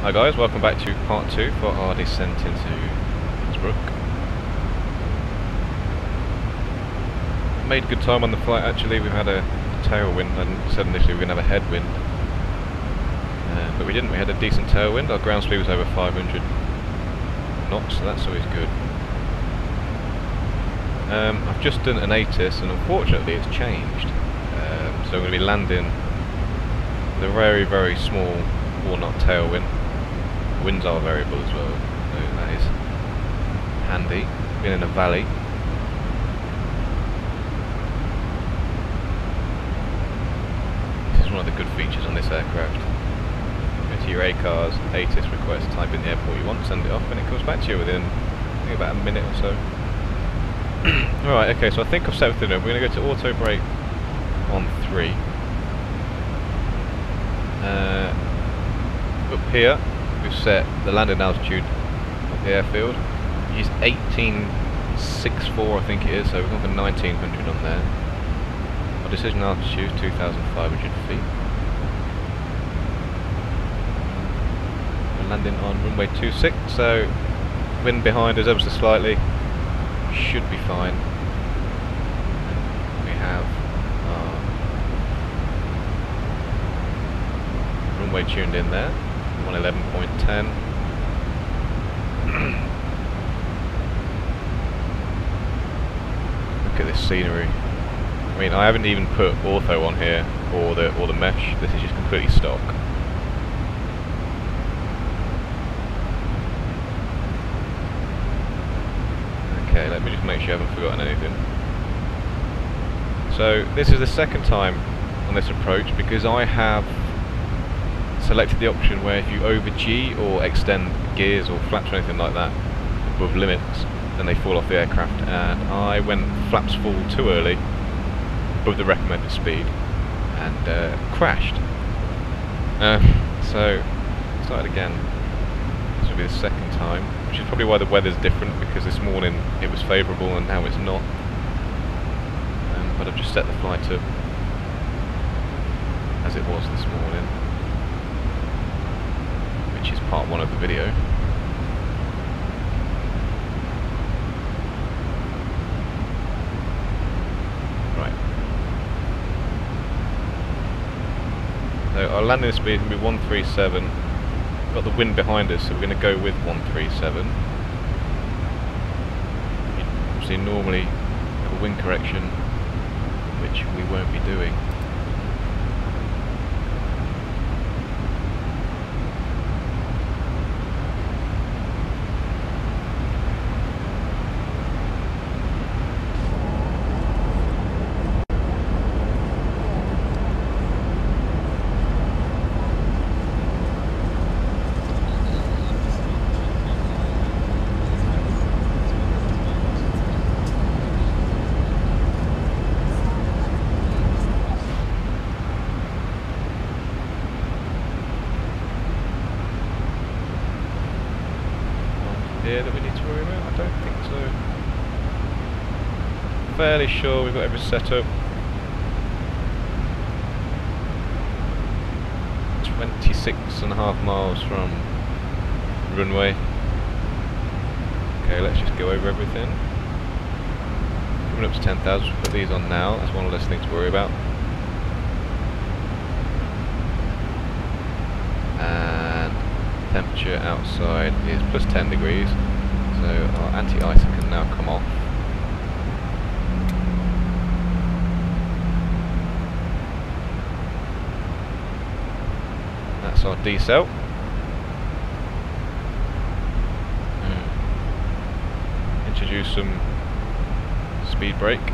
Hi guys, welcome back to part 2 for our descent into Innsbruck. Made good time on the flight actually. We've had a tailwind. I said initially we were going to have a headwind, but we didn't. We had a decent tailwind. Our ground speed was over 500 knots, so that's always good. I've just done an ATIS and unfortunately it's changed. So I'm going to be landing with a very, very small 4-knot tailwind. Winds are variable as well, so that is handy. Been in a valley. This is one of the good features on this aircraft. Go to your ACARS, ATIS request, type in the airport you want, send it off, and it comes back to you within, I think, about a minute or so. Alright, okay, so I think I've set everything up. We're going to go to auto brake on 3. Up here, we've set the landing altitude of the airfield. Use 1864, I think it is, so we've gone for 1900 on there. Our decision altitude is 2,500 feet. We're landing on runway 26, so wind behind us ever so slightly. Should be fine. We have our runway tuned in there. 111.10. Look at this scenery. I mean, I haven't even put ortho on here or the mesh. This is just completely stock. Okay, let me just make sure I haven't forgotten anything. So this is the second time on this approach because I have selected the option where if you over G or extend gears or flaps or anything like that above limits, then they fall off the aircraft, and I went flaps full too early above the recommended speed and crashed. So started again. This will be the second time, which is probably why the weather's different, because this morning it was favourable and now it's not. But I've just set the flight up as it was this morning, which is part 1 of the video. Right. So our landing speed is going to be 137. We've got the wind behind us, so we're going to go with 137. Obviously normally have a wind correction, which we won't be doing. That we need to worry about? I don't think so. Fairly sure we've got everything set up. 26.5 miles from runway. Okay, let's just go over everything. Coming up to 10,000, put these on now, that's one less thing to worry about. Temperature outside is plus 10 degrees, so our anti-icer can now come off. That's our decel. Introduce some speed brake.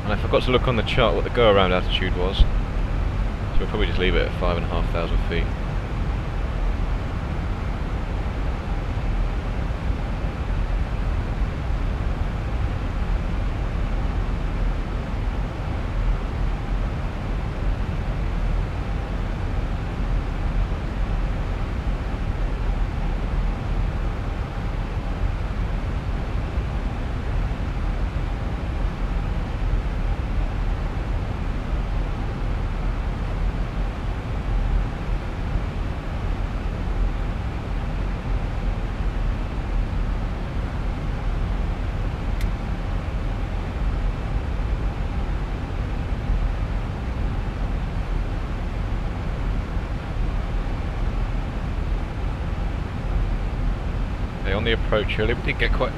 And I forgot to look on the chart what the go-around altitude was, so we'll probably just leave it at 5,500 feet. on the approach earlier, we did get quite,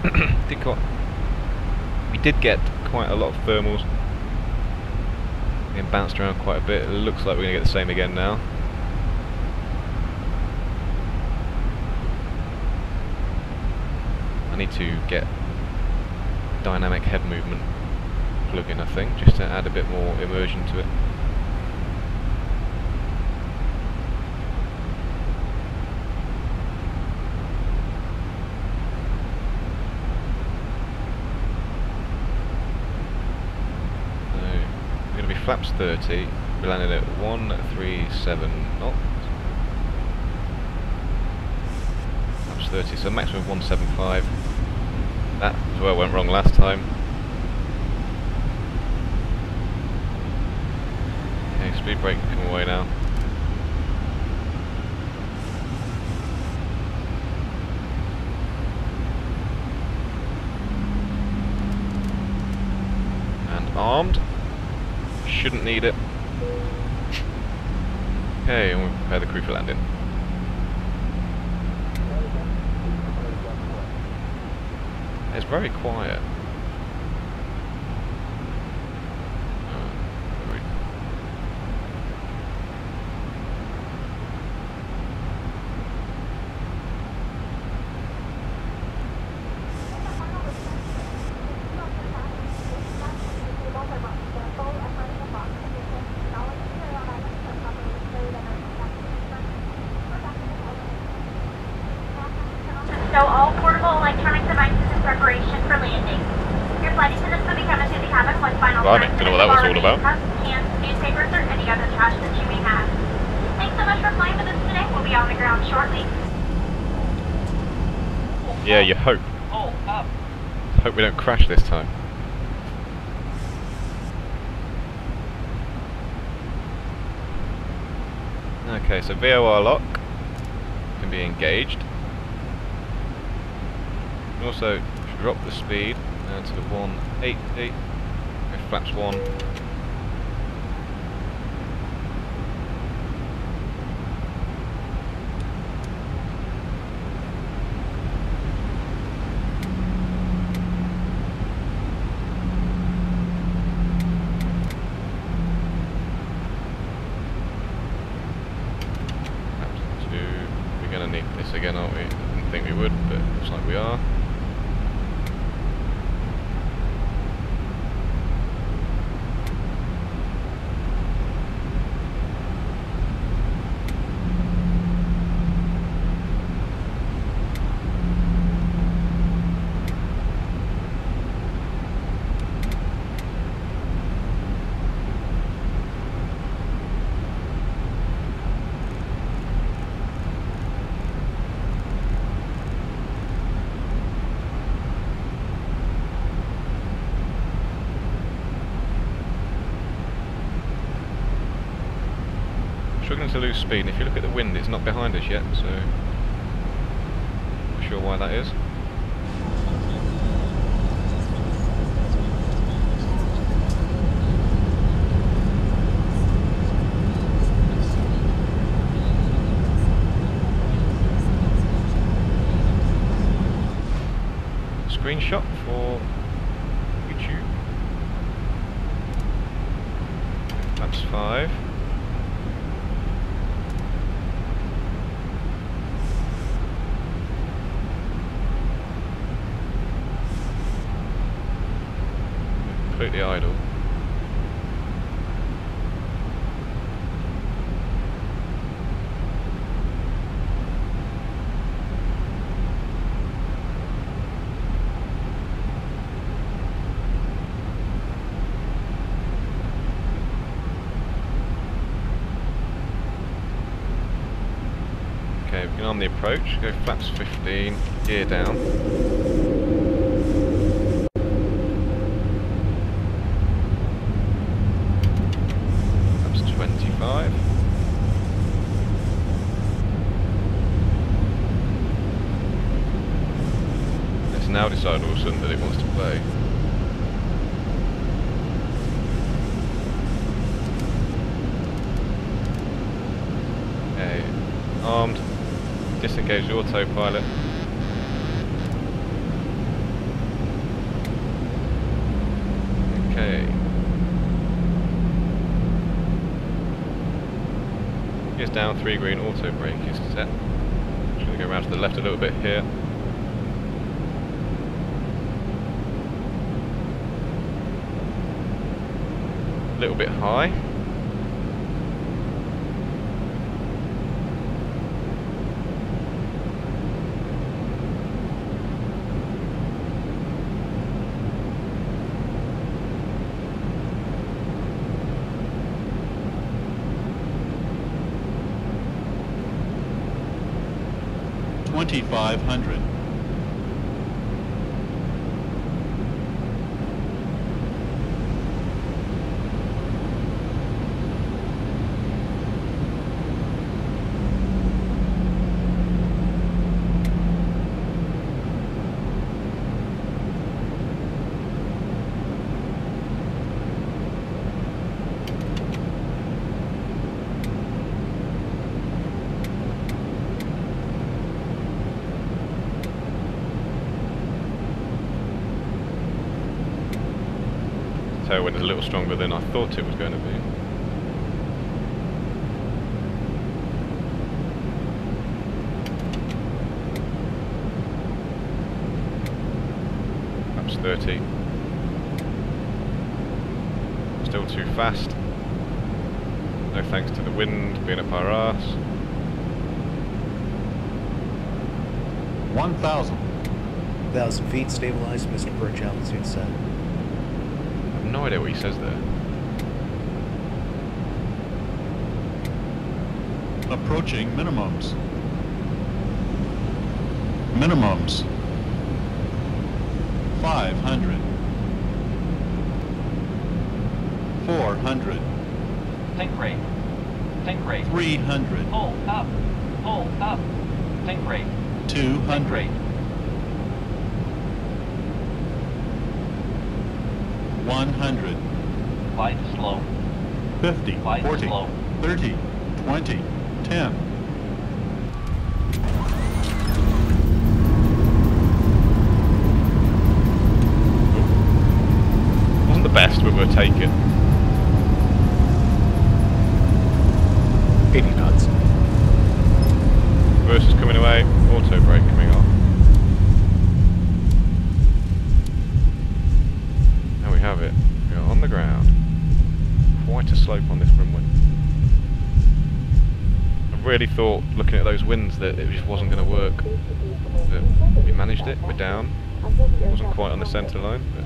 we did get quite a lot of thermals. Getting bounced around quite a bit. It looks like we're going to get the same again now. I need to get dynamic head movement plug-in, I think, just to add a bit more immersion to it. Flaps 30, we landed at 137 knots. Flaps 30, so maximum 175. That as well went wrong last time. Okay, speed brake can come away now. And armed. Shouldn't need it. Okay, and we'll prepare the crew for landing. It's very quiet. So all portable electronic devices in preparation for landing. Your flight attendants will be coming to the cabin with final Right, don't know what that was all about. Cans, newspapers, or any other trash that you may have. Thanks so much for flying with us today. We'll be on the ground shortly. Yeah, you hope. Hope we don't crash this time. Okay, so VOR lock can be engaged. And also drop the speed down to 180. Flaps 1. We're going to need this again, aren't we? I didn't think we would, but it looks like we are. Struggling to lose speed, and if you look at the wind, it's not behind us yet, so not sure why that is. Screenshot for YouTube. That's 5. Completely idle. Okay, we can arm the approach, go flaps 15, gear down. Flaps 25. It's now decided all of a sudden that it wants to play. Okay, armed. Disengage the autopilot. down, 3 green, auto brake is set. Just going to go around to the left a little bit here. A little bit high. $2,500. Tailwind is a little stronger than I thought it was going to be. Perhaps 30. Still too fast. No thanks to the wind being up our arse. 1,000. 1,000 feet, stabilized, Mr. Birch, altitude set. No idea what he says there. Approaching minimums. Minimums. 500. 400. Think rate. Think rate. 300. Pull up. Pull up. Think rate. 200. Think rate. 100. Glide slow. 50. Glide 40. slow. 30. 20. 10. Wasn't the best, but we'll take it. 80 knots. Reverse is coming away, auto brake coming off. There we have it. We are on the ground. Quite a slope on this runway. I really thought, looking at those winds, that it just wasn't going to work. But we managed it, we're down. Wasn't quite on the centre line, but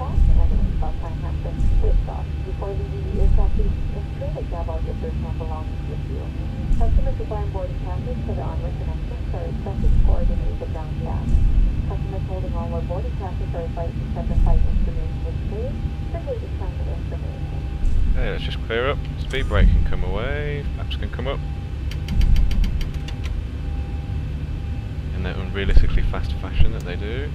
Customers requiring boarding passes for the onward connections are expected to coordinate with ground staff. Customers holding onward boarding passes are advised to set the flight information display, simply to transmit information. okay, let's just clear up. Speed brake can come away, flaps can come up. In that unrealistically fast fashion that they do.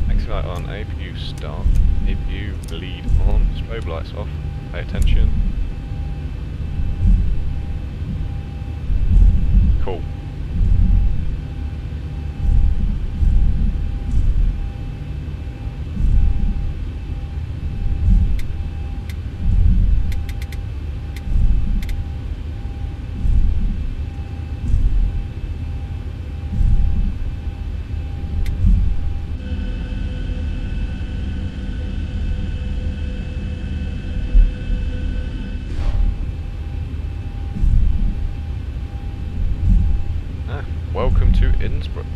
Exit light on, APU start, APU lead on, strobe lights off, pay attention. Cool. Welcome to Innsbruck.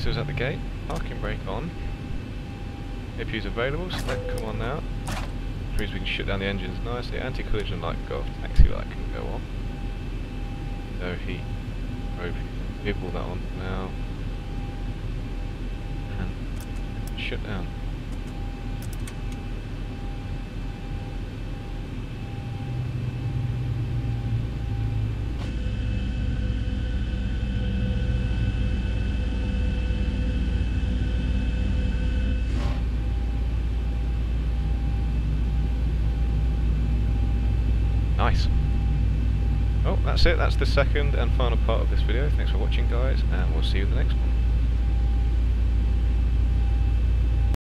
Is at the gate, parking brake on. APU's available, select come on now. means we can shut down the engines nicely. Anti-collision light go off, taxi light can go on. No heat, vehicle that on now. And shut down. Nice. Oh, that's it. That's the second and final part of this video. Thanks for watching, guys, and we'll see you in the next one.